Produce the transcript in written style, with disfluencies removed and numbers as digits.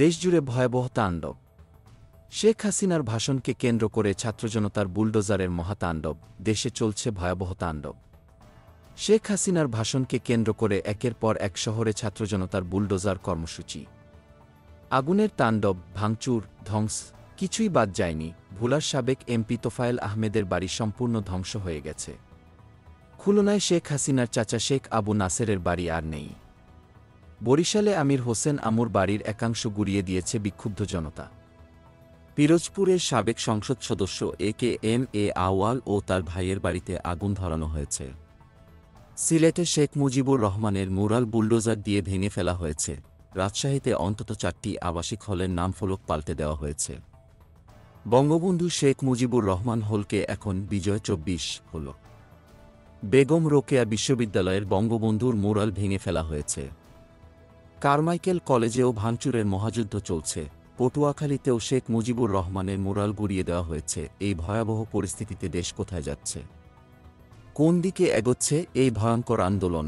দেশজুড়ে ভয়াবহ তাণ্ডব। শেখ হাসিনার ভাষণকে কেন্দ্র করে ছাত্রজনতার বুলডোজারের মহাতাণ্ডব। দেশে চলছে ভয়াবহ তাণ্ডব। শেখ হাসিনার ভাষণকে কেন্দ্র করে একের পর এক শহরে ছাত্রজনতার বুলডোজার কর্মসূচি। আগুনের তাণ্ডব, ভাঙচুর, ধ্বংস, কিছুই বাদ যায়নি। ভোলার সাবেক এমপি তোফায়েল আহমেদের বাড়ি সম্পূর্ণ ধ্বংস হয়ে গেছে। খুলনায় শেখ হাসিনার চাচা শেখ আবু নাসেরের বাড়ি আর নেই। বরিশালে আমির হোসেন আমুর বাড়ির একাংশ গুড়িয়ে দিয়েছে বিক্ষুব্ধ জনতা। পিরোজপুরের সাবেক সংসদ সদস্য এ আউয়াল ও তার ভাইয়ের বাড়িতে আগুন ধরানো হয়েছে। সিলেটে শেখ মুজিবুর রহমানের মুরাল বুলডোজার দিয়ে ভেঙে ফেলা হয়েছে। রাজশাহীতে অন্তত 4টি আবাসিক হলের নামফলক পাল্টে দেওয়া হয়েছে। বঙ্গবন্ধু শেখ মুজিবুর রহমান হলকে এখন বিজয় 24 হল। বেগম রোকেয়া বিশ্ববিদ্যালয়ের বঙ্গবন্ধুর মুরাল ভেঙে ফেলা হয়েছে। কারমাইকেল কলেজেও ভাঙচুরের মহাযুদ্ধ চলছে। পটুয়াখালীতেও শেখ মুজিবুর রহমানের মুরাল গুড়িয়ে দেওয়া হয়েছে। এই ভয়াবহ পরিস্থিতিতে দেশ কোথায় যাচ্ছে? কোন দিকে এগোচ্ছে এই ভয়ঙ্কর আন্দোলন?